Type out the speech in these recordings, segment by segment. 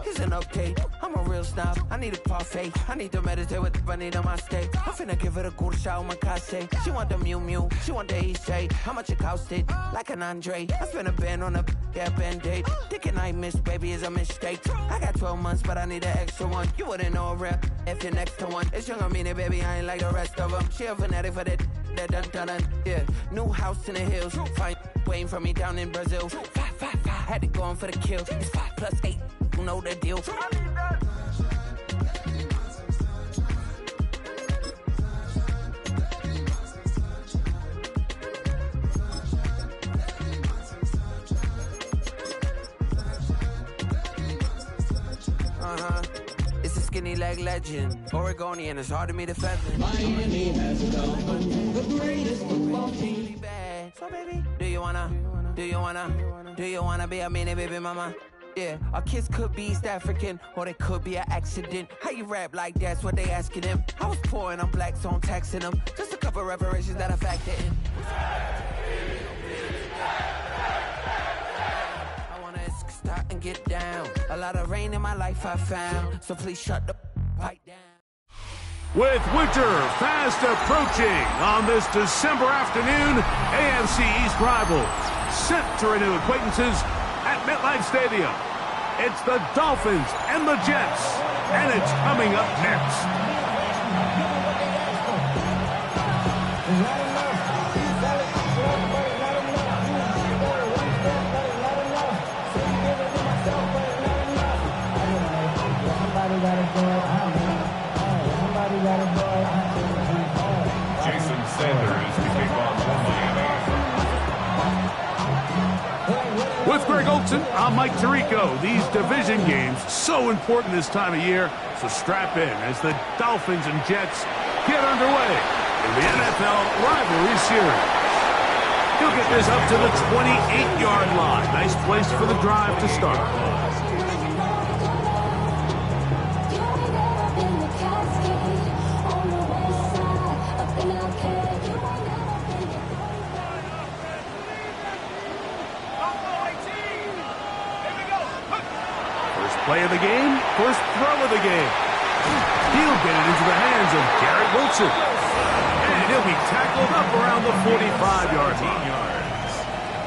Here's an update. I'm a real snob. I need a parfait. I need to meditate with the bunny on my steak. I'm finna give it a good shot on my case. She want the Mew Mew. She want the East. How much it costed? Like an Andre. I spent a band on a band-aid. Thinking I missed, baby, is a mistake. I got 12 months, but I need an extra one. You wouldn't know a rep if you're next to one. It's young, I mean it, baby, I ain't like the rest of them. She a fanatic for that dun. Yeah, new house in the hills. Fine, waiting for me down in Brazil. 5, had to go on for the kill. It's 5 + 8, you know the deal. It's a skinny leg legend, Oregonian. It's hard to meet a pheasant. Miami has become the greatest football team. So baby, do you wanna be a mini baby mama? Yeah, our kids could be East African, or they could be an accident. How you rap like that's what they asking him. I was poor and I'm black, so I'm taxing them. Just a couple reparations that I factor in. Start and get down. A lot of rain in my life I found, so please shut the pipe down. With winter fast approaching on this December afternoon, AFC East rivals set to renew acquaintances at MetLife Stadium. It's the Dolphins and the Jets, and it's coming up next. Jason Sanders to kick off for Miami. With Greg Olson, I'm Mike Tirico. These division games, so important this time of year, so strap in as the Dolphins and Jets get underway in the NFL rivalry series. He'll get this up to the 28-yard line. Nice place for the drive to start. Play of the game, first throw of the game. He'll get it into the hands of Garrett Wilson. And he'll be tackled up around the 45-yard line.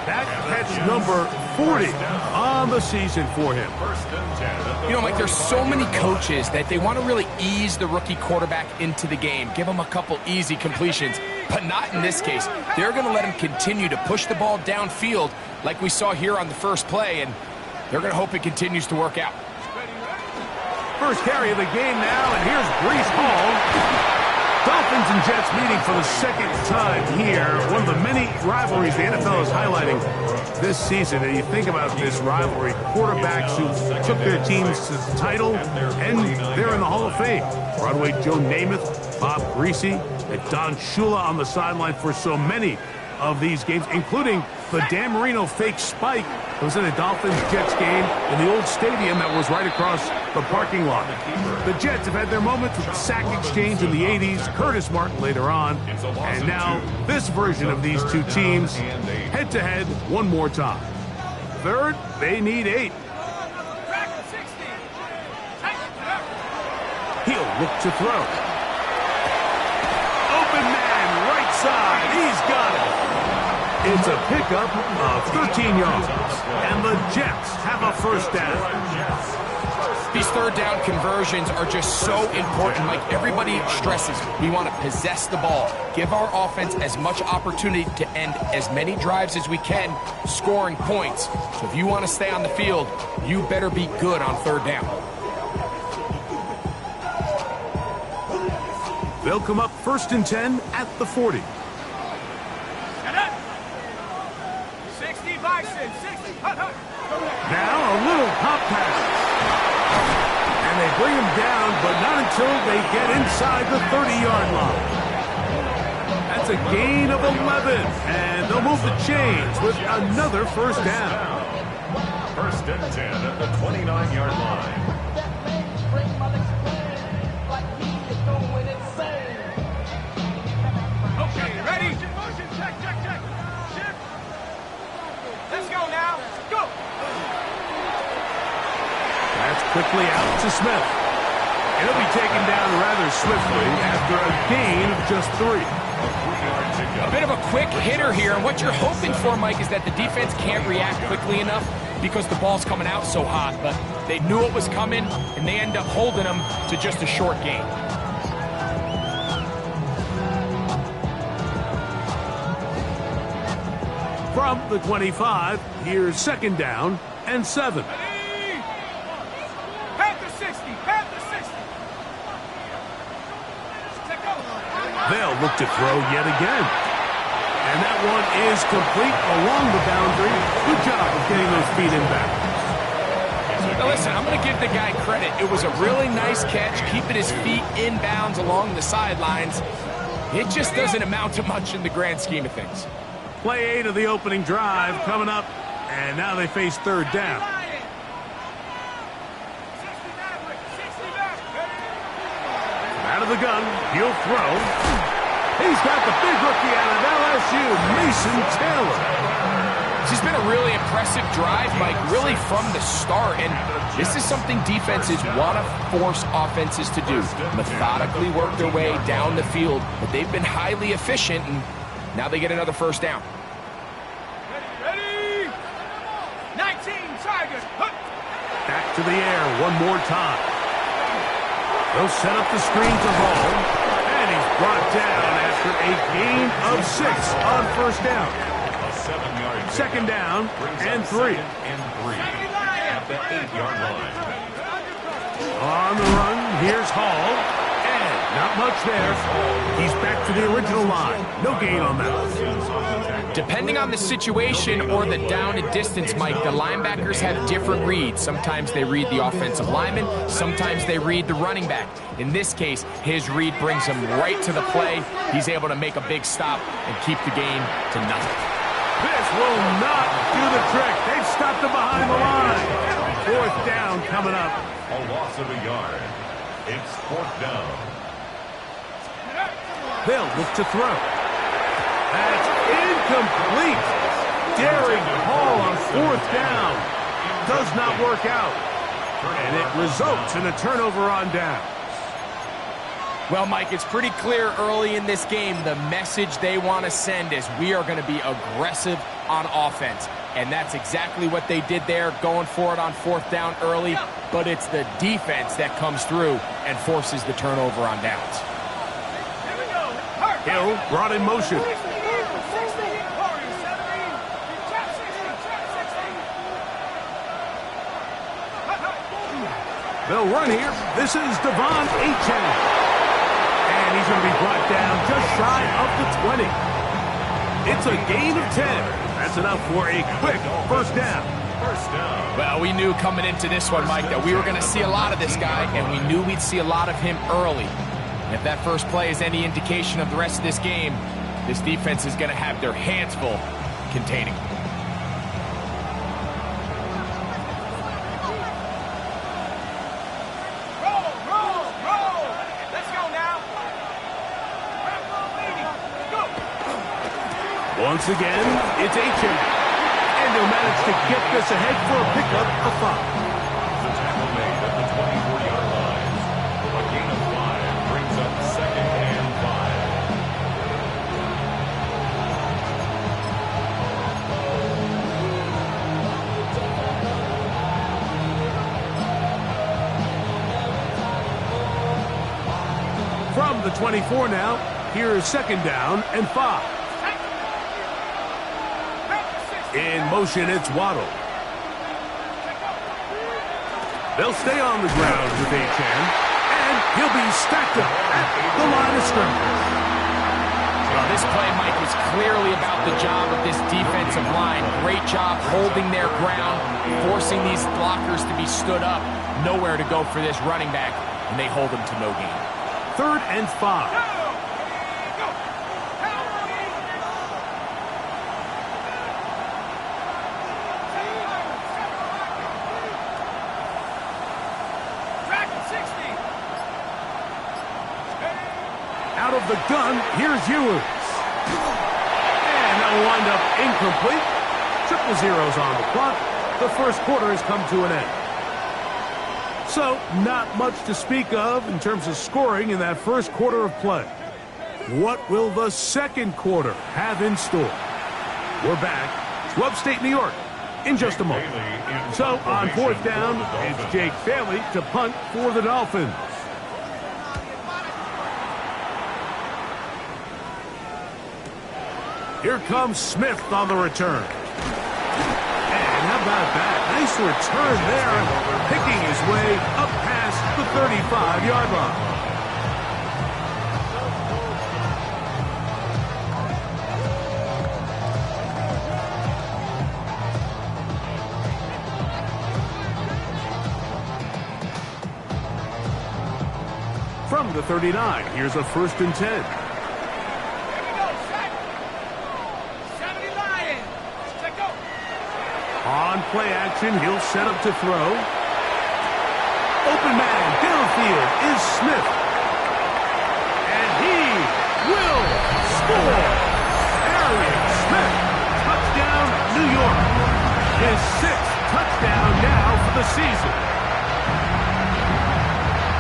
That catch number 40 on the season for him. You know, Mike, there's so many coaches that they want to really ease the rookie quarterback into the game, give him a couple easy completions, but not in this case. They're going to let him continue to push the ball downfield like we saw here on the first play, and they're going to hope it continues to work out. First carry of the game now, and here's Breece Hall. Dolphins and Jets meeting for the second time here. One of the many rivalries the NFL is highlighting this season. And you think about this rivalry, quarterbacks who took their teams to the title, and they're in the Hall of Fame. Broadway Joe Namath, Bob Greasy, and Don Shula on the sideline for so many of these games, including the Dan Marino fake spike. It was in a Dolphins-Jets game in the old stadium that was right across the parking lot. The Jets have had their moments with the sack exchange in the 80s, Curtis Martin later on, and now this version of these two teams head-to-head one more time. Third, they need 8. He'll look to throw. Open man, right side, he's got it. It's a pickup of 13 yards, and the Jets have a first down. These third down conversions are just so important. Like everybody stresses, we want to possess the ball, give our offense as much opportunity to end as many drives as we can, scoring points. So if you want to stay on the field, you better be good on third down. They'll come up 1st and 10 at the 40. Now a little pop pass. And they bring him down, but not until they get inside the 30-yard line. That's a gain of 11, and they'll move the chains with another first down. 1st and 10 at the 29-yard line. Okay, ready? Check. Let's go now. Go. It's quickly out to Smith. He'll be taken down rather swiftly after a gain of just 3. A bit of a quick hitter here, and what you're hoping for, Mike, is that the defense can't react quickly enough because the ball's coming out so hot, but they knew it was coming, and they end up holding them to just a short gain. From the 25, here's 2nd down and 7. They'll look to throw yet again. And that one is complete along the boundary. Good job of getting those feet in back. Now listen, I'm going to give the guy credit. It was a really nice catch, keeping his feet in bounds along the sidelines. It just doesn't amount to much in the grand scheme of things. Play 8 of the opening drive coming up, and now they face 3rd down. Out of the gun, he'll throw. He's got the big rookie out of LSU, Mason Taylor. This has been a really impressive drive, Mike, really from the start. And this is something defenses want to force offenses to do. Methodically work their way down the field. But they've been highly efficient, and now they get another 1st down. Ready? 19 Tigers. Back to the air one more time. They'll set up the screen to Hall, and he's brought down after a gain of 6 on 1st down. A 7-yard 2nd down and 3. And 3 at the 8-yard line. On the run, here's Hall, and not much there. He's back to the original line. No gain on that. Depending on the situation or the down and distance, Mike, the linebackers have different reads. Sometimes they read the offensive lineman, sometimes they read the running back. In this case, his read brings him right to the play. He's able to make a big stop and keep the gain to nothing. This will not do the trick. They've stopped him behind the line. 4th down coming up. A loss of a yard. It's 4th down. They'll look to throw. That's incomplete. Daring Hall on 4th down. Does not work out. And it results in a turnover on down. Well, Mike, it's pretty clear early in this game the message they want to send is we are going to be aggressive on offense. And that's exactly what they did there, going for it on 4th down early. But it's the defense that comes through and forces the turnover on downs. Hill brought in motion. They'll run here. This is Devon Achane. And he's going to be brought down just shy of the 20. It's a gain of 10. That's enough for a quick 1st down. Well, we knew coming into this one, Mike, that we were going to see a lot of this guy, and we knew we'd see a lot of him early. And if that first play is any indication of the rest of this game, this defense is going to have their hands full containing him. Once again, it's Achane. And he'll manage to get this ahead for a pickup of 5. The tackle made at the 24-yard line. A gain of 5 brings up 2nd and 5. From the 24 now, here's 2nd down and 5. In motion, it's Waddle. They'll stay on the ground with Achane, and he'll be stacked up at the line of scrimmage. Well, this play, Mike, was clearly about the job of this defensive line. Great job holding their ground, forcing these blockers to be stood up. Nowhere to go for this running back, and they hold him to no gain. 3rd and 5. Out of the gun, here's Ewers. And that'll wind up incomplete. 0-0 on the clock. The 1st quarter has come to an end. So, not much to speak of in terms of scoring in that first quarter of play. What will the second quarter have in store? We're back to upstate New York in just a moment. So, on fourth down, it's Jake Bailey to punt for the Dolphins. Here comes Smith on the return. And how about that? Nice return there, picking his way up past the 35-yard line. From the 39, here's a 1st and 10. On play action, he'll set up to throw. Open man downfield is Smith. And he will score. Arian Smith, touchdown, New York. His 6th touchdown now for the season.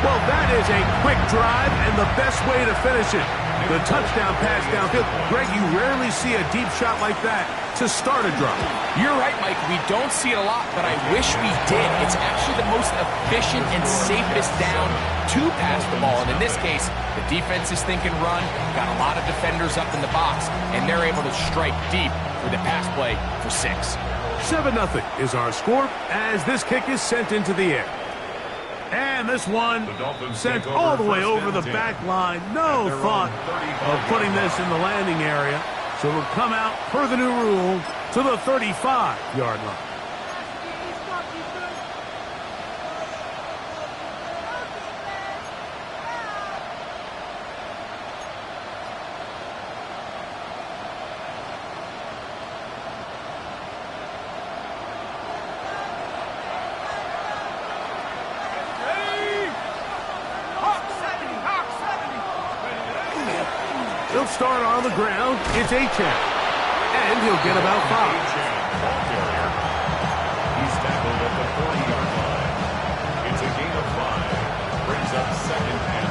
Well, that is a quick drive and the best way to finish it. The touchdown pass downfield. Greg, you rarely see a deep shot like that to start a drive. You're right, Mike. We don't see it a lot, but I wish we did. It's actually the most efficient and safest down to pass the ball. And in this case, the defense is thinking run, got a lot of defenders up in the box, and they're able to strike deep with a pass play for 6. 7-0 is our score as this kick is sent into the air. And this one sent all the way over the back line. No thought of putting this in the landing area. So it'll come out per the new rule to the 35-yard line. He'll start on the ground. It's Achane. And he'll get about 5. He's tackled at the 30-yard line. It's a gain of 5. Brings up 2nd and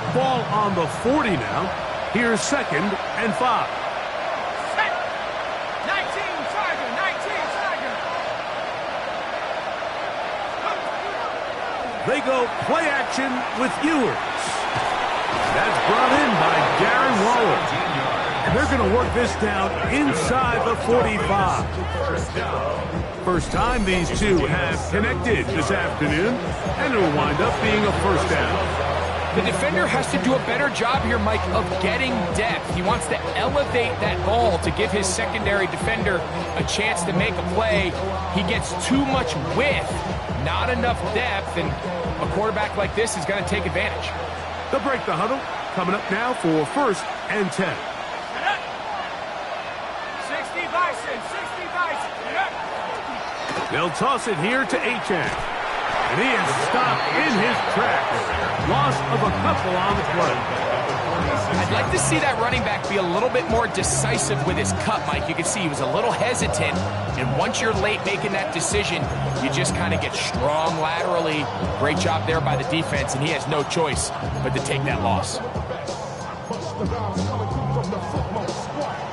5. Ball on the 40 now. Here's 2nd and 5. Set. 19 Tiger. 19 Tiger. They go play action with Ewers. That's brought in by Darren Waller. And they're going to work this down inside the 45. First time these two have connected this afternoon, and it'll wind up being a 1st down. The defender has to do a better job here, Mike, of getting depth. He wants to elevate that ball to give his secondary defender a chance to make a play. He gets too much width, not enough depth, and a quarterback like this is going to take advantage. They'll break the huddle. Coming up now for 1st and 10. 60 Bison. 60 Bison. They'll toss it here to Achane. And he is stopped in his tracks. Loss of a couple on the play. I'd like to see that running back be a little bit more decisive with his cut, Mike. You can see he was a little hesitant, and once you're late making that decision, you just kind of get strong laterally. Great job there by the defense, and he has no choice but to take that loss.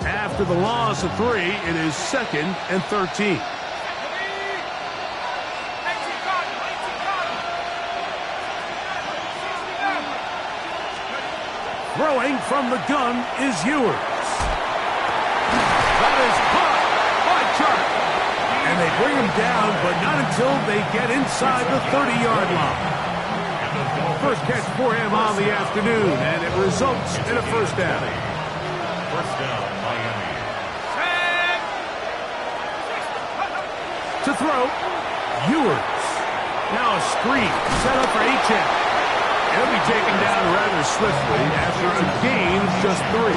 After the loss of 3, it is 2nd and 13. Throwing from the gun is Ewers. That is caught by Chuck. And they bring him down, but not until they get inside the 30-yard line. First catch for him on the afternoon, and it results in a 1st down. 1st down, Miami. To throw, Ewers. Now a screen set up for Achane. He'll be taken down rather swiftly after a gain of just 3.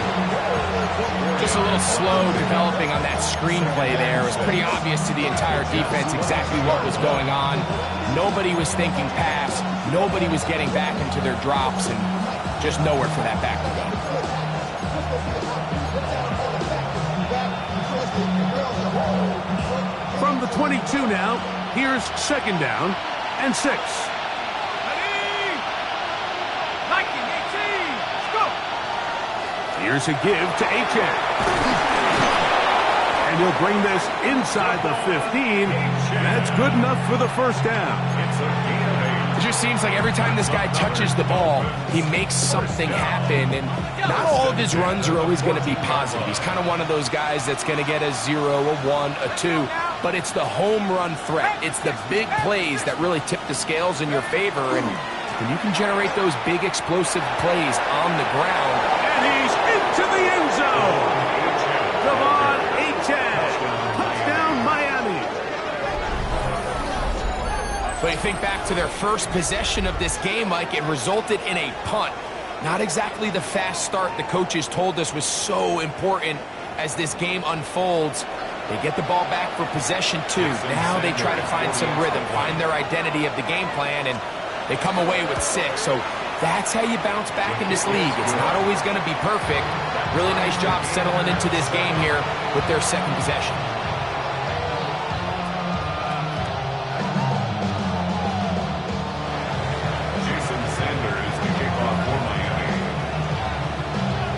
Just a little slow developing on that screenplay there. It was pretty obvious to the entire defense exactly what was going on. Nobody was thinking pass. Nobody was getting back into their drops, and just nowhere for that back to go. 22 now. Here's second down and 6. Ready? 19, 18. Let's go. Here's a give to H.N. And he'll bring this inside the 15. That's good enough for the first down. It's a gain of 8. It just seems like every time this guy touches the ball, he makes something happen. And not all of his runs are always going to be positive. He's kind of one of those guys that's going to get a 0, a 1, a 2. But it's the home run threat. It's the big plays that really tip the scales in your favor. And when you can generate those big explosive plays on the ground. And he's into the end zone. Devon H.N. Touchdown, Miami. But you think back to their first possession of this game, Mike, it resulted in a punt. Not exactly the fast start the coaches told us was so important as this game unfolds. They get the ball back for possession 2. Now they try to find some rhythm, find their identity of the game plan, and they come away with 6. So that's how you bounce back in this league. It's not always going to be perfect. Really nice job settling into this game here with their second possession.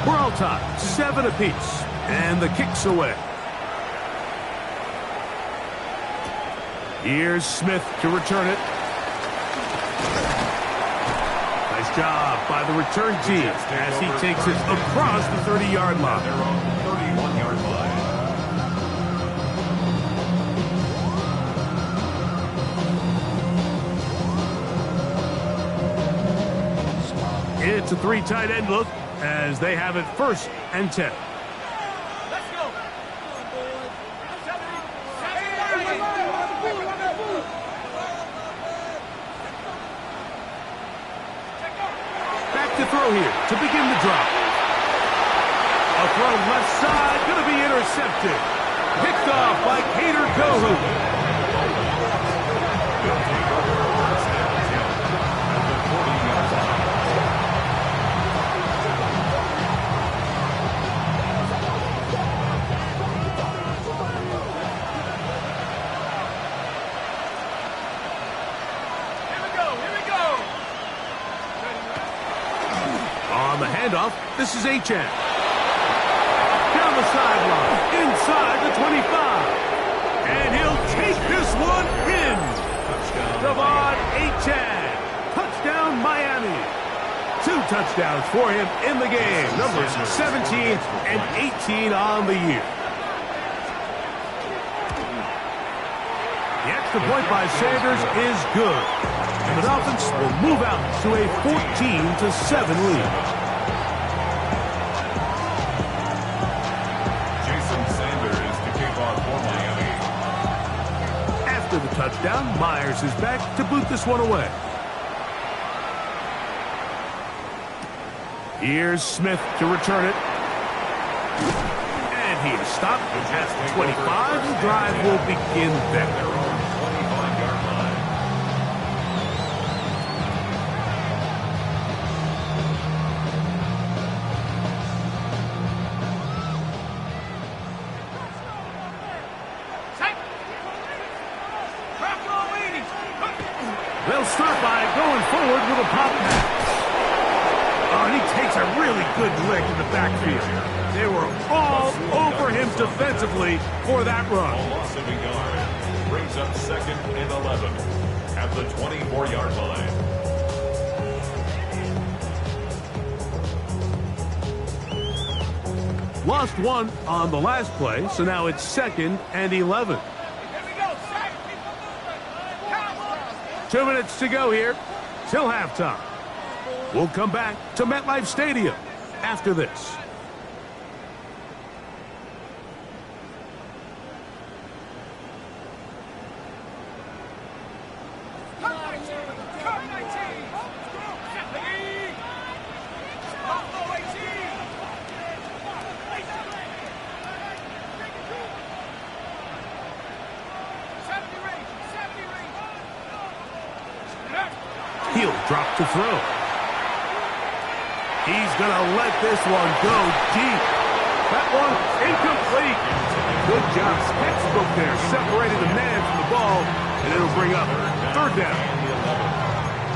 We're all tied, 7 apiece, and the kick's away. Here's Smith to return it. Nice job by the return team as he takes it across the 30-yard line. They're on the 31-yard line. It's a 3 tight end look as they have it 1st and 10. Let's go. Back to throw here to begin the drop. A throw left side, going to be intercepted. Picked off by Kader Gohu. On the handoff, this is H.N. Down the sideline, inside the 25. And he'll take this one in. Devon H.N. Touchdown, Miami. 2 touchdowns for him in the game. Numbers 17 and 18 on the year. The extra point by Sanders is good. And the Dolphins will move out to a 14-7 lead. After the touchdown, Myers is back to boot this one away. Here's Smith to return it. And he is stopped at the 25. The drive will begin there. They'll start by going forward with a pop pass. Oh, and he takes a really good lick in the backfield. They were all over him defensively for that run. A loss of a yard brings up 2nd and 11 at the 24-yard line. Lost 1 on the last play, so now it's 2nd and 11. 2 minutes to go here till halftime. We'll come back to MetLife Stadium after this. He'll drop to throw. He's going to let this one go deep. That one incomplete. Good job. Textbook there. Separated the man from the ball, and it'll bring up third down.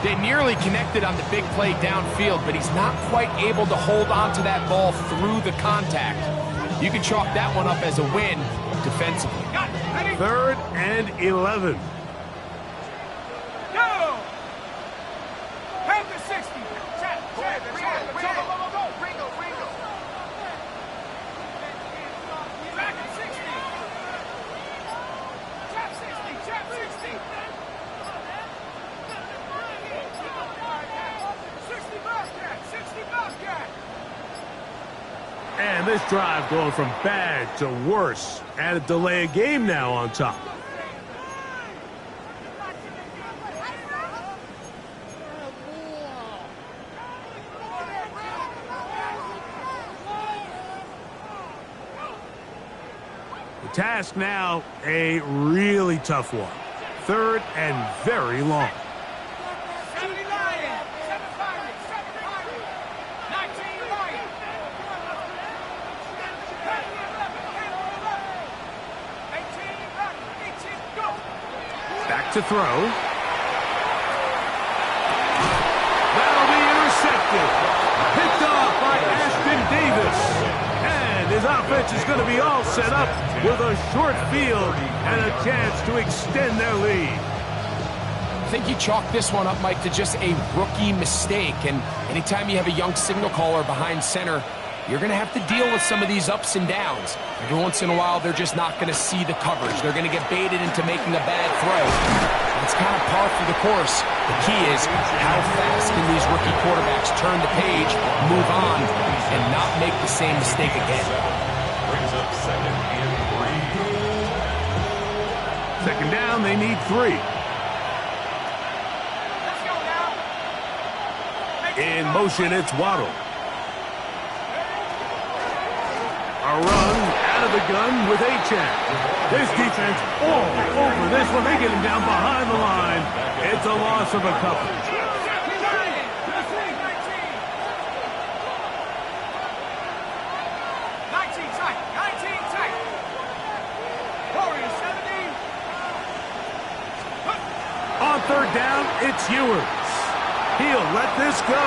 They nearly connected on the big play downfield, but he's not quite able to hold on to that ball through the contact. You can chalk that one up as a win defensively. 3rd and 11. Go! Have the 60. Check, check, go. Ringo. Back at 60. Chap 60. 60 Bobcat. And this drive going from bad to worse. And a delay of game now on top. The task now, a really tough one. 3rd and very long. 70 Lions. 7 Pirates. 19 Lions. 18, go. Back to throw. That'll be intercepted. Picked off by Ashton Davis. And his offense is going to be all set up with a short field and a chance to extend their lead. I think you chalk this one up, Mike, to just a rookie mistake. And anytime you have a young signal caller behind center, you're going to have to deal with some of these ups and downs. Every once in a while, they're just not going to see the coverage. They're going to get baited into making a bad throw. It's kind of par for the course. The key is how fast can these rookie quarterbacks turn the page, move on, and not make the same mistake again. Brings up 2nd and 3. Second down, they need 3. Let's go now. In motion, it's Waddle. A run out of the gun with Achane. This defense all over this one. They get him down behind the line. It's a loss of a couple. 19 tight. Warriors 70. On 3rd down, it's Ewers. He'll let this go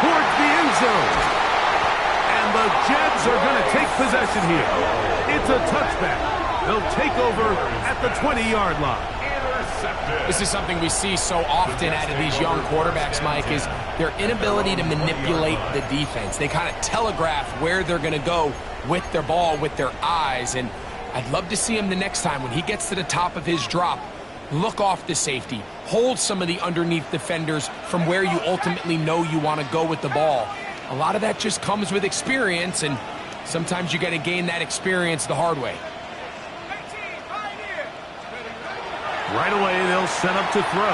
towards the end zone. And the Jets are going to take possession here. It's a touchback. They'll take over at the 20-yard line. This is something we see so often out of these young quarterbacks, Mike, is their inability to manipulate the defense. They kind of telegraph where they're going to go with their ball, with their eyes. And I'd love to see him the next time when he gets to the top of his drop. Look off the safety. Hold some of the underneath defenders from where you ultimately know you want to go with the ball. A lot of that just comes with experience, and sometimes you got to gain that experience the hard way. Right away, they'll set up to throw.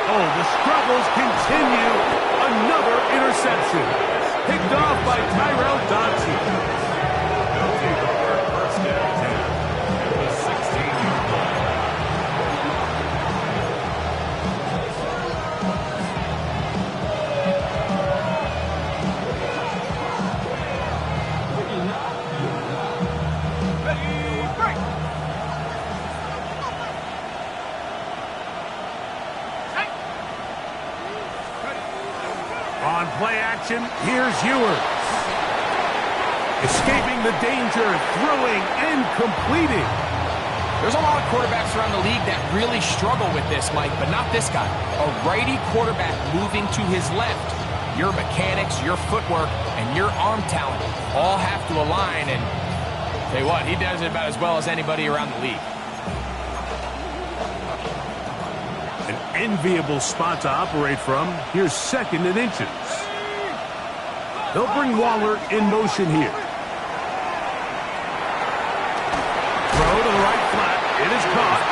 Oh, the struggles continue. Another interception. Picked off by Tyrell Dodson. They'll take over 1st and 10 at the 16-yard line. On play action, here's Ewers. Escaping the danger, throwing and completing. There's a lot of quarterbacks around the league that really struggle with this, Mike, but not this guy. A righty quarterback moving to his left. Your mechanics, your footwork, and your arm talent all have to align, and tell you what, he does it about as well as anybody around the league. An enviable spot to operate from. Here's 2nd and inches. They'll bring Waller in motion here. Throw to the right flat. It is caught.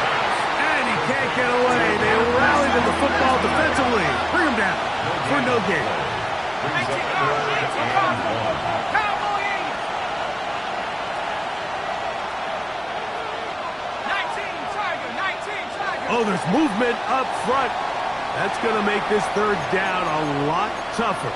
And he can't get away. They rally to the football defensively. Bring him down for no gain. Oh, there's movement up front. That's going to make this 3rd down a lot tougher.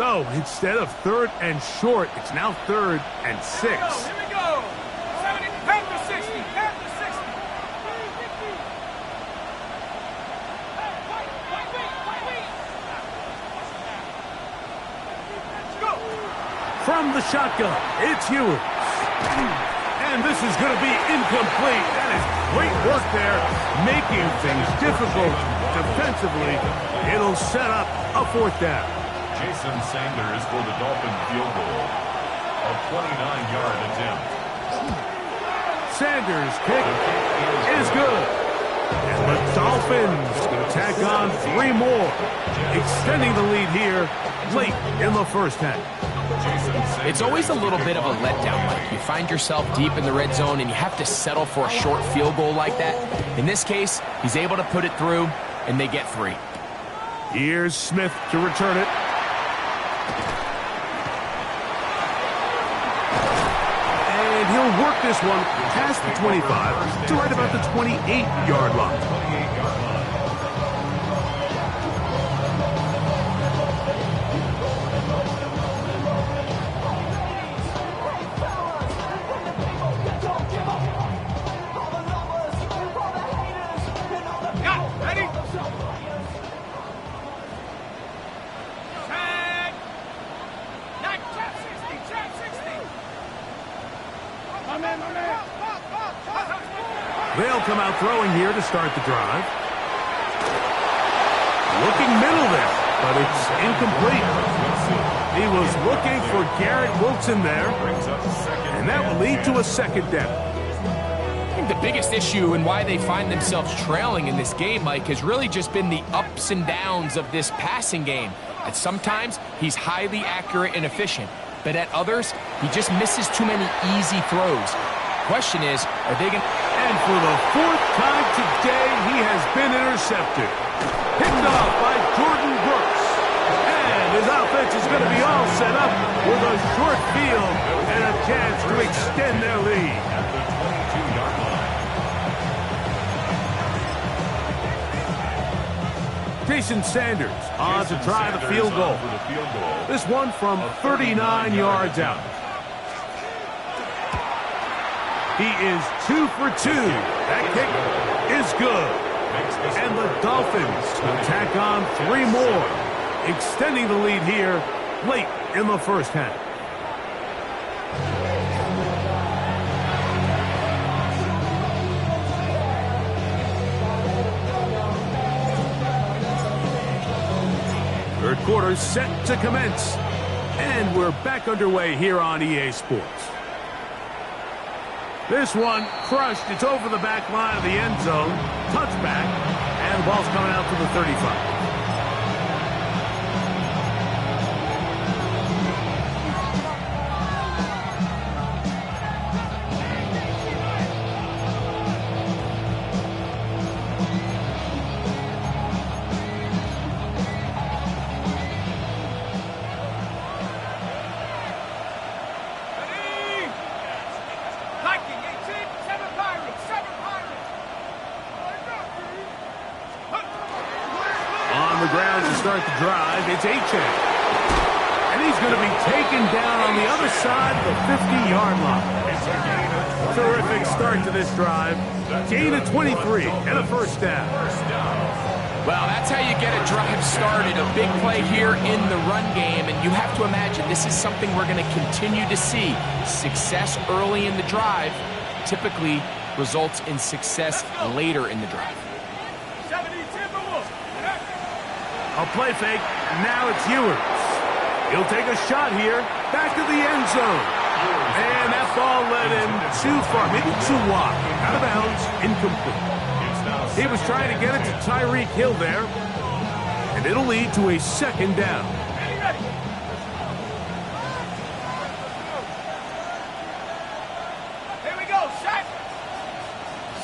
So instead of 3rd and short, it's now 3rd and 6. Here we go. 70, half to 60, half to 60. Go. From the shotgun, it's Ewers. And this is going to be incomplete. That is great work there, making things difficult defensively. It'll set up a 4th down. Jason Sanders for the Dolphin field goal. A 29-yard attempt. Sanders' kick is good. And the Dolphins going to tack on 3 more, extending the lead here late in the first half. It's always a little bit of a letdown, Mike. You find yourself deep in the red zone and you have to settle for a short field goal like that. In this case, he's able to put it through, and they get 3. Here's Smith to return it. And he'll work this one past the 25 to right about the 28-yard line. 28-yard line. They'll come out throwing here to start the drive. Looking middle there, but it's incomplete. He was looking for Garrett Wilson there, and that will lead to a 2nd down. I think the biggest issue and why they find themselves trailing in this game, Mike, has really just been the ups and downs of this passing game. And sometimes he's highly accurate and efficient, but at others, he just misses too many easy throws. Question is, are they going to... And for the 4th time today, he has been intercepted. Picked off by Jordan Brooks. And his offense is going to be all set up with a short field and a chance to extend their lead. At the 22-yard line. Jason Sanders on to try the field goal. This one from 39 yards out. He is 2 for 2. That kick is good. And the Dolphins will tack on 3 more, extending the lead here late in the first half. Third quarter set to commence. And we're back underway here on EA Sports. This one crushed. It's over the back line of the end zone. Touchback. And the ball's coming out to the 35. Start the drive. It's Achane. And he's going to be taken down on the other side of the 50-yard line. Terrific start to this drive. Gain of 23 and a first down. Well, that's how you get a drive started. A big play here in the run game. And you have to imagine this is something we're going to continue to see. Success early in the drive typically results in success later in the drive. A play fake. Now it's Ewers. He'll take a shot here. Back to the end zone. And that ball led him too far. Maybe too wide. Out of bounds. Incomplete. He was trying to get it to Tyreek Hill there. And it'll lead to a second down. Here we go. Set.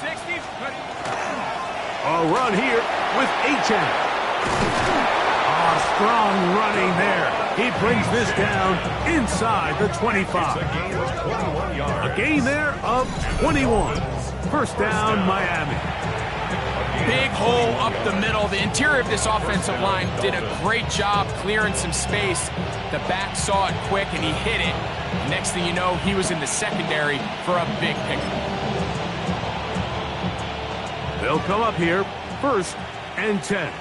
60. A run here with Achane. Strong running there. He brings this down inside the 25. A gain there of 21. First down, Miami. Big hole up the middle. The interior of this offensive line did a great job clearing some space. The back saw it quick, and he hit it. Next thing you know, he was in the secondary for a big pickup. They'll come up here, 1st and 10.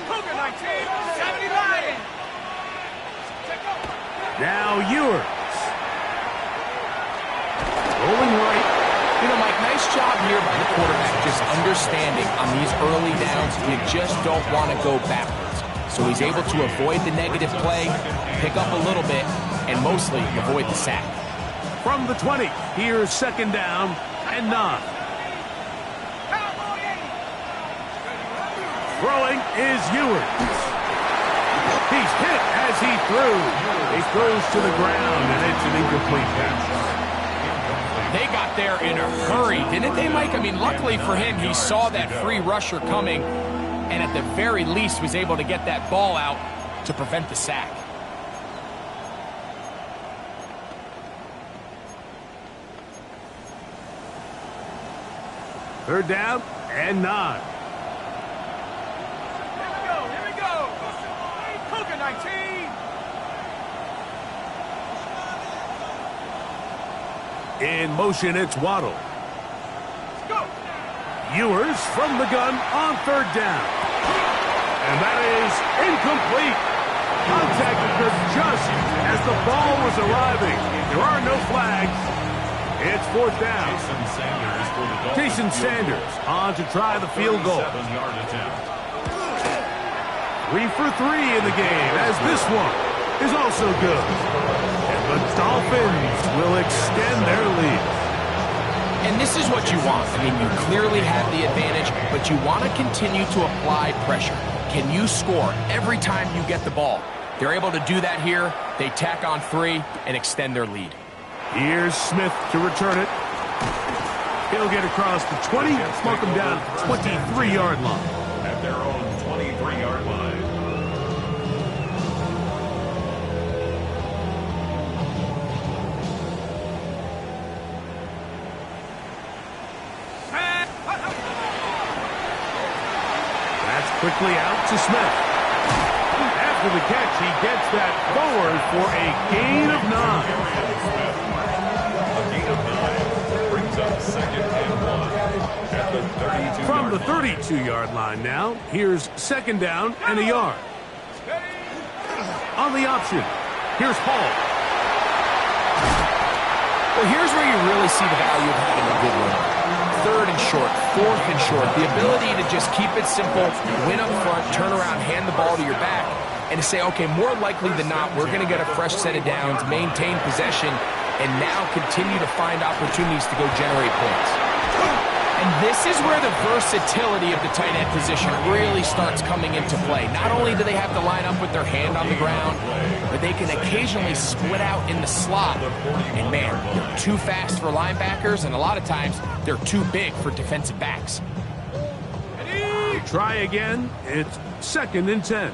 Cougar 19, 70 Lions. Now Ewers. Rolling right. You know, Mike, nice job here by the quarterback, just understanding on these early downs, you just don't want to go backwards. So he's able to avoid the negative play, pick up a little bit, and mostly avoid the sack. From the 20, here's 2nd down and 9. Throwing is Ewers. He's hit as he threw. He throws to the ground, and it's an incomplete pass. They got there in a hurry, didn't they, Mike? I mean, luckily for him, he saw that free rusher coming, and at the very least was able to get that ball out to prevent the sack. Third down and 9. Here we go. Cougar 19. In motion, it's Waddle. Go. Ewers from the gun on 3rd down. And that is incomplete. Contact occurred just as the ball was arriving. There are no flags. It's 4th down. Jason Sanders on to try the field goal. 3 for 3 in the game, as this one is also good. And the Dolphins will extend their lead. And this is what you want. I mean, you clearly have the advantage, but you want to continue to apply pressure. Can you score every time you get the ball? They're able to do that here. They tack on 3 and extend their lead. Here's Smith to return it. He'll get across the 20, mark him down at the 23-yard line. At their own 23-yard line. That's quickly out to Smith. After the catch, he gets that forward for a gain of 9. From the 32-yard line now, here's 2nd down and a yard. On the option, here's Hall. Well, here's where you really see the value of having a good run. 3rd and short, 4th and short. The ability to just keep it simple, win up front, turn around, hand the ball to your back, and to say, okay, more likely than not, we're going to get a fresh set of downs, maintain possession, and now continue to find opportunities to go generate points. And this is where the versatility of the tight end position really starts coming into play. Not only do they have to line up with their hand on the ground, but they can occasionally split out in the slot. And man, they're too fast for linebackers, and a lot of times they're too big for defensive backs. Try again. It's 2nd and 10.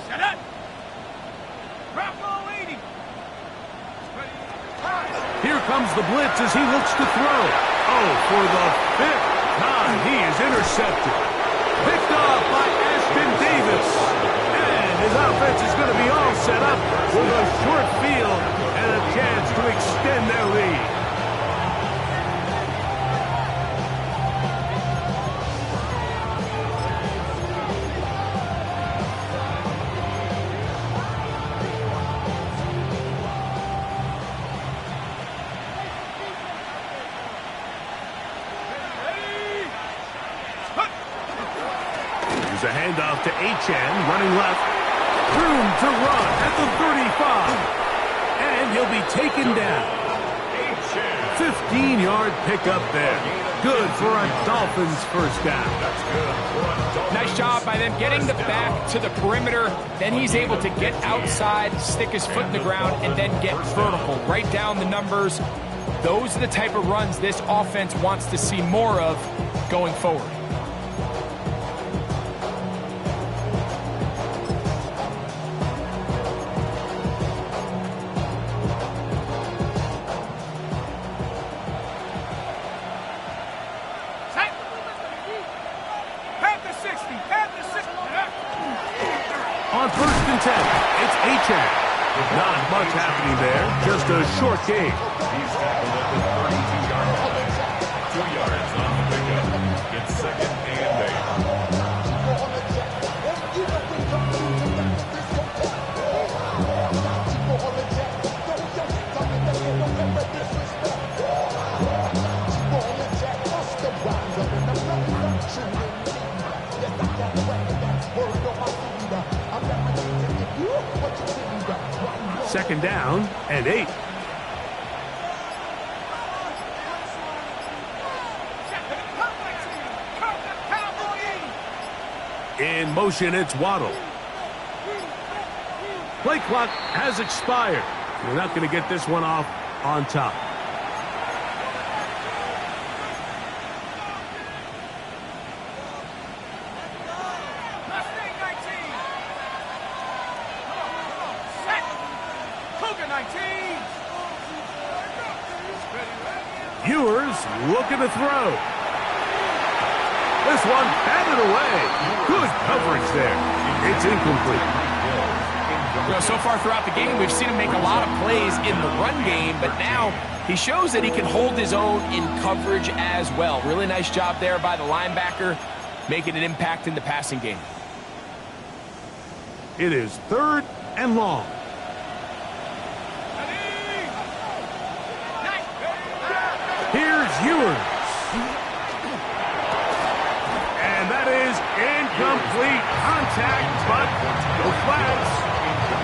Set up. Bravo 80. Here comes the blitz as he looks to throw. Oh, for the 5th time, he is intercepted. Picked off by Ashton Davis. And his offense is going to be all set up with a short field and a chance to extend their lead. A handoff to Achane, running left. Room to run at the 35. And he'll be taken down. 15-yard pickup there. Good for a Dolphins 1st down. Nice job by them getting the back to the perimeter. Then he's able to get outside, stick his foot in the ground, and then get vertical. Right down the numbers. Those are the type of runs this offense wants to see more of going forward. just a short gain. He's tackled at the 32-yard line. 2 yards on the pickup. It's second and 8. Second down and 8. In motion, it's Waddle. Play clock has expired. We're not going to get this one off on top. Ewers looking to throw. This one batted away. Good coverage there. It's incomplete. So far throughout the game, we've seen him make a lot of plays in the run game, but now he shows that he can hold his own in coverage as well. Really nice job there by the linebacker, making an impact in the passing game. It is 3rd and long. Here's Ewers. And that is incomplete contact, but no flags.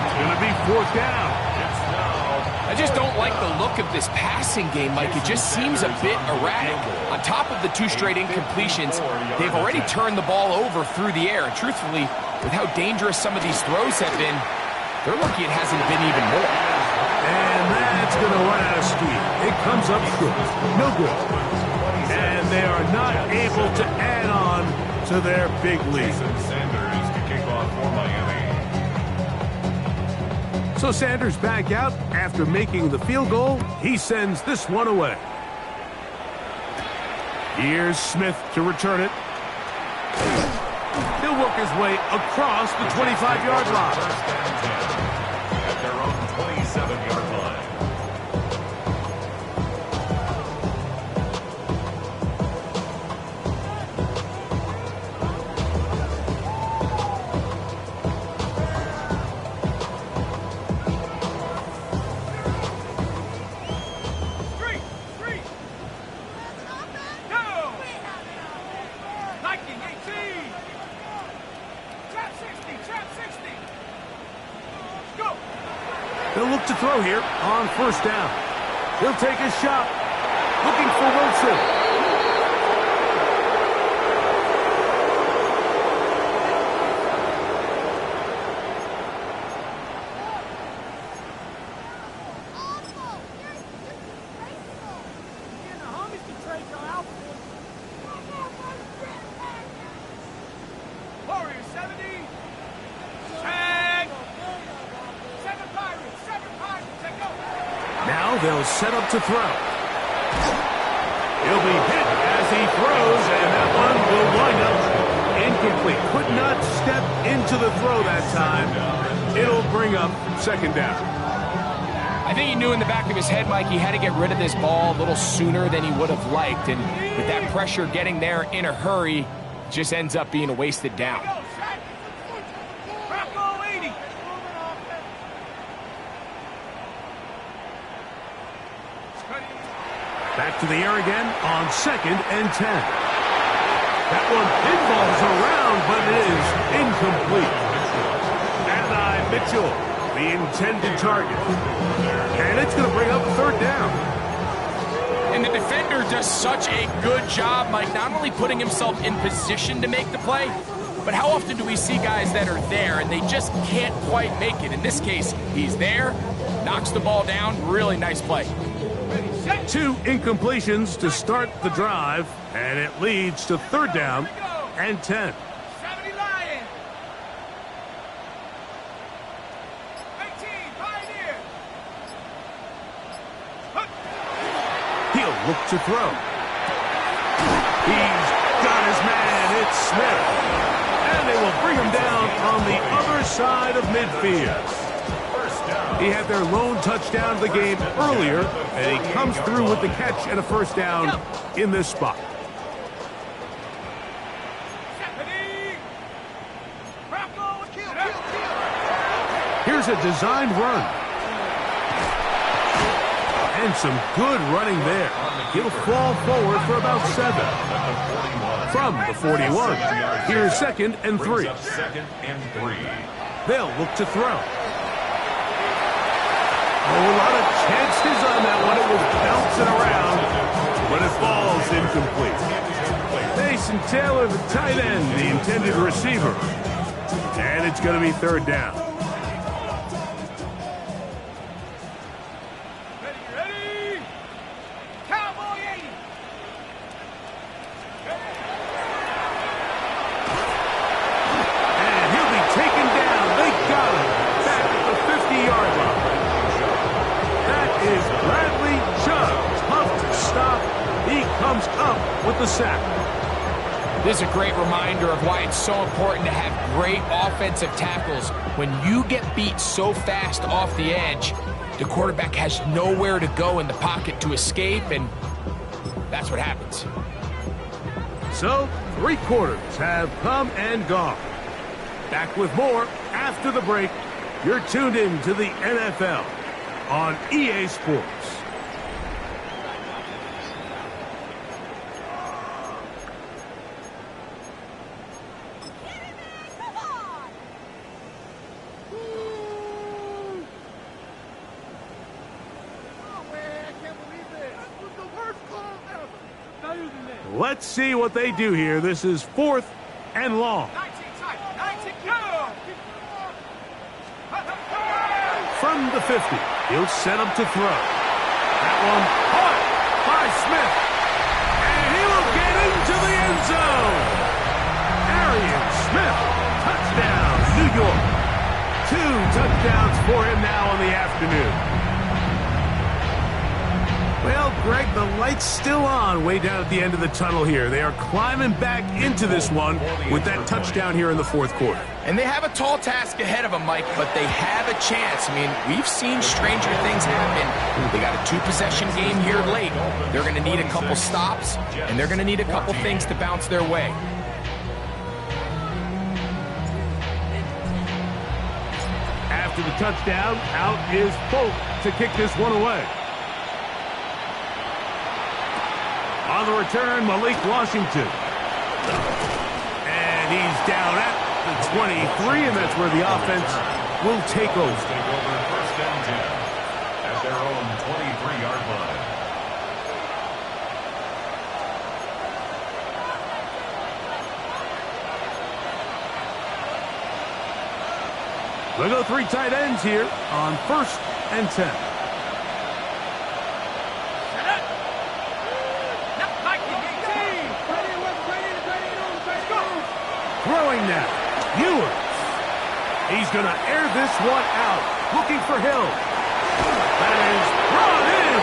It's going to be 4th down. I just don't like the look of this passing game, Mike. It just seems a bit erratic. On top of the 2 straight incompletions, they've already turned the ball over through the air. And truthfully, with how dangerous some of these throws have been, they're lucky it hasn't been even more. And that's going to last you. It comes up short. No good. And they are not able to add on to their big lead. Sanders to kick off for Miami. So Sanders back out after making the field goal. He sends this one away. Here's Smith to return it. He'll work his way across the 25-yard line. At their own 27-yard line. They'll look to throw here on 1st down. He'll take a shot. Looking for Wilson. They'll set up to throw. He'll be hit as he throws, and that one will wind up incomplete. Could not step into the throw that time. It'll bring up 2nd down. I think he knew in the back of his head, Mike, he had to get rid of this ball a little sooner than he would have liked. And with that pressure getting there in a hurry, it just ends up being a wasted down. Back to the air again on 2nd and 10. That one pinballs around, but it is incomplete. And Mitchell, the intended target. And it's going to bring up 3rd down. And the defender does such a good job, Mike, not only putting himself in position to make the play, but how often do we see guys that are there and they just can't quite make it? In this case, he's there, knocks the ball down. Really nice play. 2 incompletions to start the drive, and it leads to 3rd down and 10. He'll look to throw. He's got his man. It's Smith. And they will bring him down on the other side of midfield. He had their lone touchdown of the game earlier, and he comes through with the catch and a first down in this spot. Here's a designed run. And some good running there. He'll fall forward for about 7. From the 41, here's 2nd and 3. They'll look to throw. Oh, a lot of chances on that one. It was bouncing around, but it falls incomplete. Mason Taylor, the tight end, the intended receiver. And it's going to be 3rd down. This is a great reminder of why it's so important to have great offensive tackles. When you get beat so fast off the edge, the quarterback has nowhere to go in the pocket to escape, and that's what happens. So, 3 quarters have come and gone. Back with more after the break. You're tuned in to the NFL on EA Sports. Let's see what they do here. This is 4th and long. From the 50, he'll set up to throw. That one caught by Smith. And he will get into the end zone. Arian Smith, touchdown, New York. 2 touchdowns for him now in the afternoon. Well, Greg, the light's still on way down at the end of the tunnel here. They are climbing back into this one with that touchdown here in the 4th quarter. And they have a tall task ahead of them, Mike, but they have a chance. I mean, we've seen stranger things happen. They got a 2-possession game here late. They're going to need a couple stops, and they're going to need a couple things to bounce their way. After the touchdown, out is Polk to kick this one away. On the return, Malik Washington. And he's down at the 23, and that's where the offense will take over. Take over 1st and 10 at their own 23-yard line. They'll go 3 tight ends here on 1st and 10. Throwing now, Ewers. He's going to air this one out, looking for Hill. That is brought in.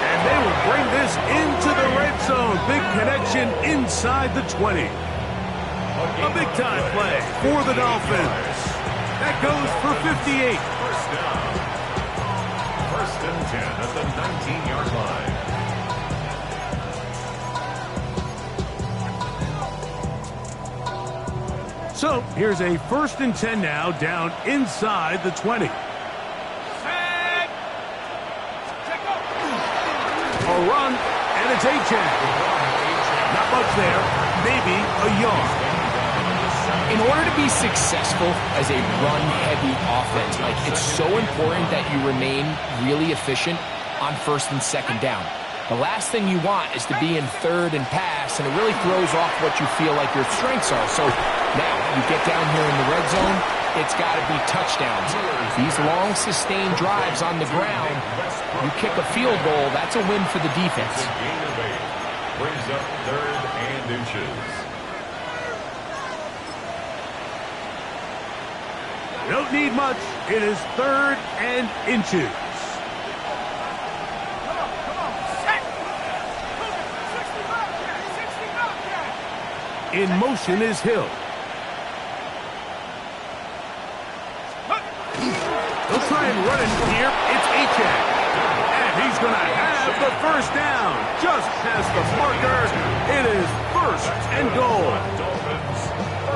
And they will bring this into the red zone. Big connection inside the 20. A big-time play for the Dolphins. That goes for 58. 1st down. 1st and 10 at the 19-yard line. So, here's a 1st and 10 now, down inside the 20. A run, and it's A-Chain. Not much there, maybe a yard. In order to be successful as a run-heavy offense, Mike, it's so important that you remain really efficient on 1st and 2nd down. The last thing you want is to be in 3rd and pass, and it really throws off what you feel like your strengths are. So now you get down here in the red zone, it's got to be touchdowns. These long, sustained drives on the ground, you kick a field goal, that's a win for the defense. Gain of 8 brings up 3rd and inches. You don't need much. It is 3rd and inches. In motion is Hill. He'll try and running here. It's Achek. And he's going to have the first down. Just past the marker. It is first and goal.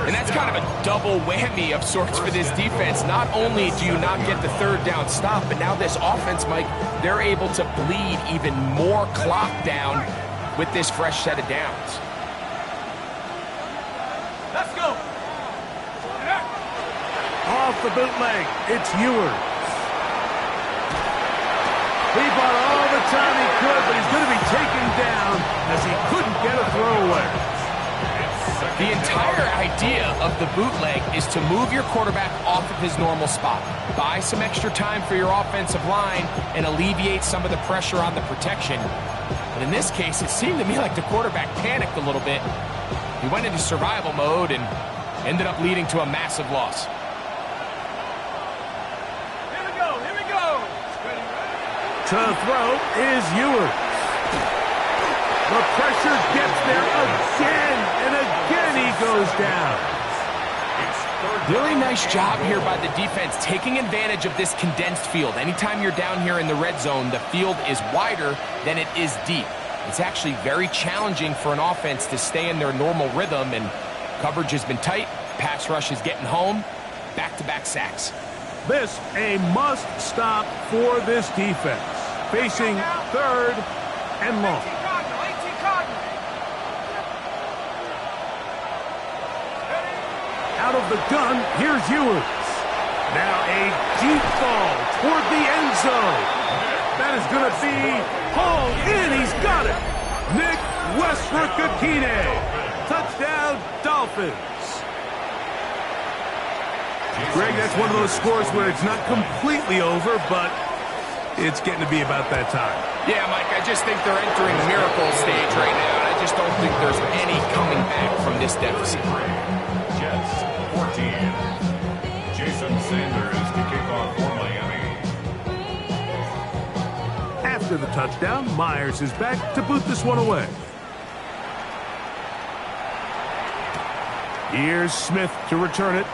And that's kind of a double whammy of sorts for this defense. Not only do you not get the third down stop, but now this offense, Mike, they're able to bleed even more clock down with this fresh set of downs. Let's go. Off the bootleg, it's Ewers. He bought all the time he could, but he's going to be taken down as he couldn't get a throwaway. The entire idea of the bootleg is to move your quarterback off of his normal spot. Buy some extra time for your offensive line and alleviate some of the pressure on the protection. But in this case, it seemed to me like the quarterback panicked a little bit. He went into survival mode and ended up leading to a massive loss. Here we go. Here we go. To throw is Ewers. The pressure gets there again, and again he goes down. Really nice job here by the defense, taking advantage of this condensed field. Anytime you're down here in the red zone, the field is wider than it is deep. It's actually very challenging for an offense to stay in their normal rhythm, and coverage has been tight. Pass rush is getting home. Back-to-back sacks. This a must stop for this defense. Facing third and long. Out of the gun, here's Ewers. Now a deep ball toward the end zone. That is going to be hauled in. He's got it. Nick Westbrook-Akine. Touchdown, Dolphins. Greg, that's one of those scores where it's not completely over, but it's getting to be about that time. Yeah, Mike, I just think they're entering the miracle stage right now, and I just don't think there's any coming back from this deficit. Jets 14. Jason Sanders to kick off for Miami. After the touchdown, Myers is back to boot this one away. Here's Smith to return it.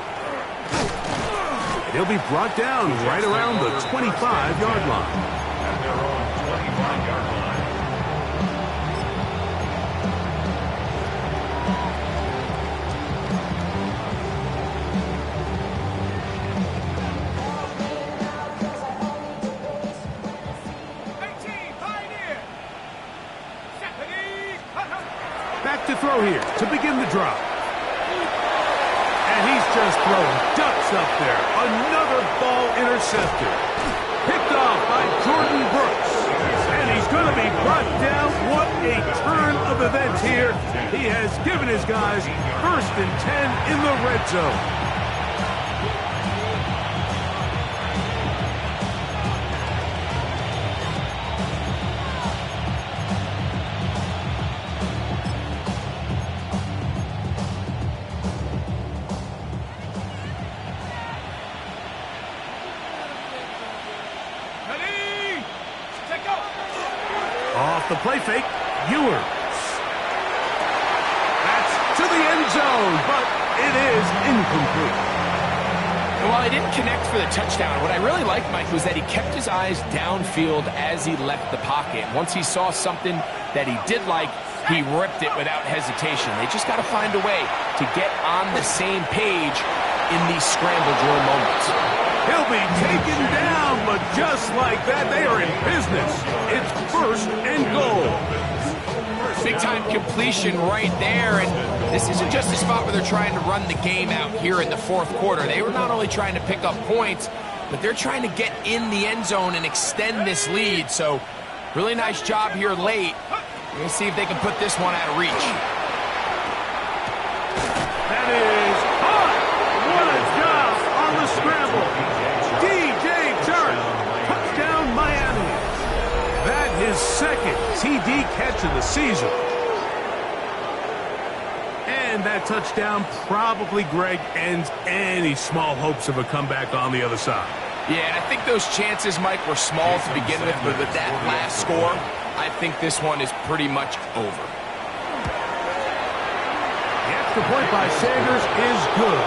He'll be brought down right around the 25-yard line. At their own 25-yard line. Back to throw here to begin the drive. And he's just throwing ducks up there. Another ball intercepted. Picked off by Jordan Brooks. And he's going to be brought down. What a turn of events here. He has given his guys 1st and 10 in the red zone. Off the play fake, Ewers. That's to the end zone, but it is incomplete. And while he didn't connect for the touchdown, what I really liked, Mike, was that he kept his eyes downfield as he left the pocket. Once he saw something that he did like, he ripped it without hesitation. They just got to find a way to get on the same page in these scramble drill moments. He'll be taken down, but just like that, they are in business. It's 1st and goal. Big-time completion right there, and this isn't just a spot where they're trying to run the game out here in the 4th quarter. They were not only trying to pick up points, but they're trying to get in the end zone and extend this lead. So, really nice job here late. We're going to see if they can put this one out of reach. That is hot. What a job on the scramble. DJ Chark, touchdown Miami. That his 2nd TD catch of the season. And that touchdown probably, Greg, ends any small hopes of a comeback on the other side. Yeah, and I think those chances, Mike, were small to begin with, but with that last score, I think this one is pretty much over. The extra point by Sanders is good.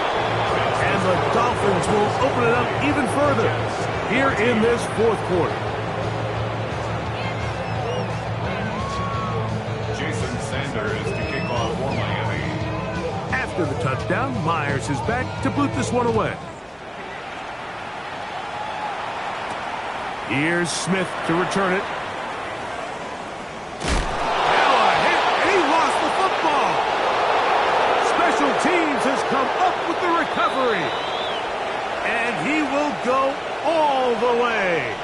And the Dolphins will open it up even further. here in this fourth quarter. Jason Sanders to kick off for Miami. After the touchdown, Myers is back to boot this one away. Here's Smith to return it. Now a hit, and he lost the football. Special teams has come up with the recovery. And he will go all the way.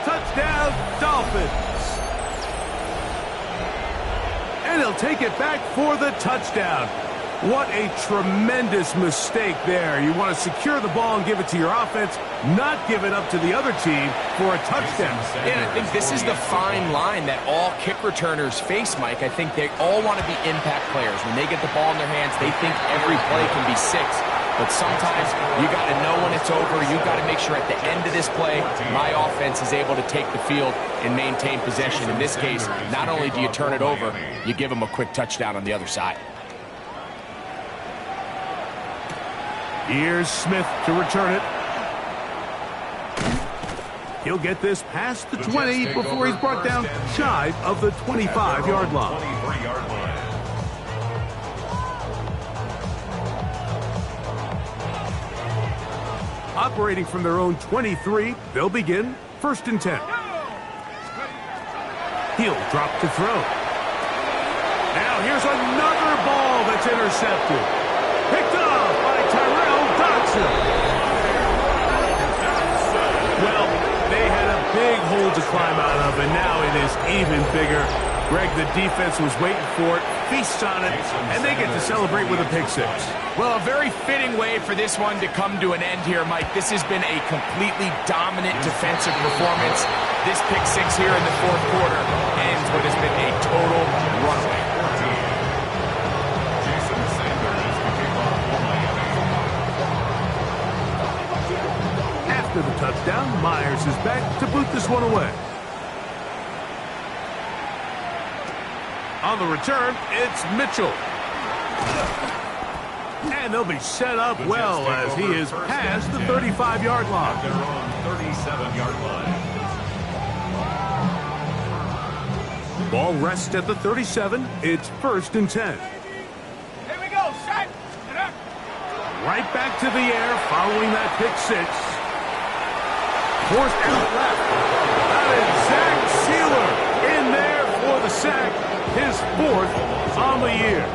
Touchdown, Dolphins. And he'll take it back for the touchdown. What a tremendous mistake there. You want to secure the ball and give it to your offense, not give it up to the other team for a touchdown. Yeah, I think this is the fine line that all kick returners face, Mike. I think they all want to be impact players. When they get the ball in their hands, they think every play can be 6. But sometimes you got to know when it's over. You got to make sure at the end of this play, my offense is able to take the field and maintain possession. In this case, not only do you turn it over, you give them a quick touchdown on the other side. Here's Smith to return it. He'll get this past the 20 before he's brought down shy of the 25-yard line. 23-yard line. Operating from their own 23, they'll begin 1st and 10. He'll drop to throw. Now here's another ball that's intercepted. Picked up by Tyrell Dodson. Well, they had a big hole to climb out of, and now it is even bigger. Greg, the defense was waiting for it, feasts on it, and they get to celebrate with a pick 6. Well, a very fitting way for this one to come to an end here, Mike. This has been a completely dominant defensive performance. This pick 6 here in the fourth quarter ends what has been a total runaway. Jason Sanders to kick off for Miami. After the touchdown, Myers is back to boot this one away. On the return, it's Mitchell. And they'll be set up well as he is past the 35-yard line. Their own 37-yard line. Ball rests at the 37. It's 1st and 10. Here we go, set. Right back to the air following that pick 6. Forced out left. That is Zach Sealer in there for the sack. His 4th on the year.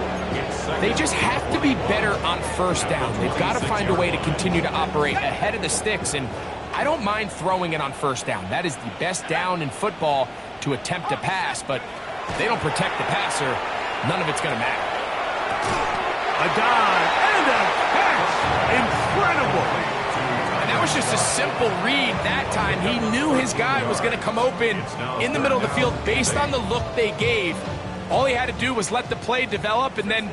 They just have to be better on 1st down. They've got to find a way to continue to operate ahead of the sticks, and I don't mind throwing it on 1st down. That is the best down in football to attempt to pass, but if they don't protect the passer, none of it's going to matter. A dive and a catch. Incredible. And that was just a simple read that time. He knew his guy was going to come open in the middle of the field based on the look they gave. All he had to do was let the play develop and then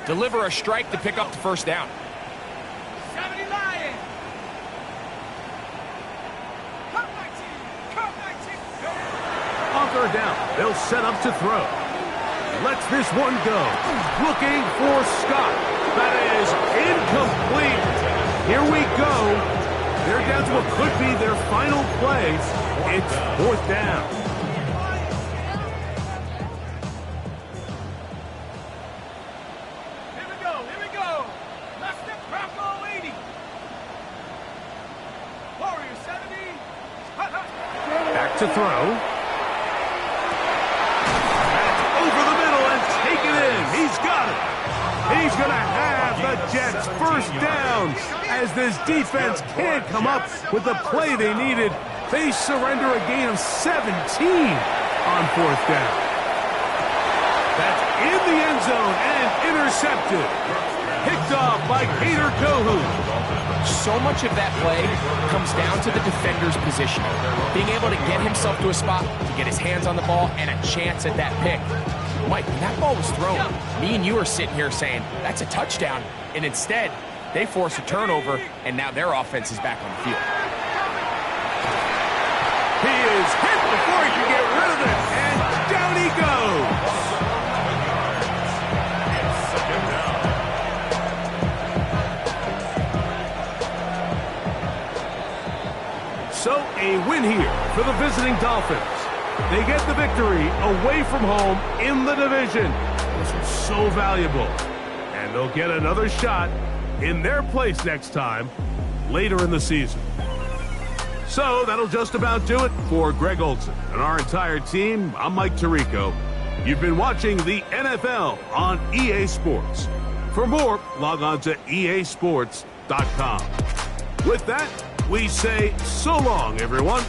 deliver a strike to pick up the 1st down. 70 Lions. Come back team. Come back team. On 3rd down, they'll set up to throw. Lets this one go. Looking for Scott. That is incomplete. Here we go. They're down to what could be their final play. It's 4th down. Here we go. Here we go. Left step, Bronco 80. Warrior 70. Back to throw. That's over the middle and taken in. He's got it. He's going to have the Jets 1st down as this defense can't come up with the play they needed. They surrender a gain of 17 on 4th down. That's in the end zone and intercepted. Picked off by Gator Kohu. So much of that play comes down to the defender's positioning. Being able to get himself to a spot, to get his hands on the ball, and a chance at that pick. Mike, when that ball was thrown, me and you are sitting here saying, that's a touchdown. And instead, they force a turnover, and now their offense is back on the field. He is hit before he can get rid of it, and down he goes. So A win here for the visiting Dolphins. They get the victory away from home in the division. This was so valuable. And they'll get another shot in their place next time later in the season. So that'll just about do it for Greg Olson and our entire team. I'm Mike Tirico. You've been watching the NFL on EA Sports. For more, log on to easports.com. With that, we say so long, everyone.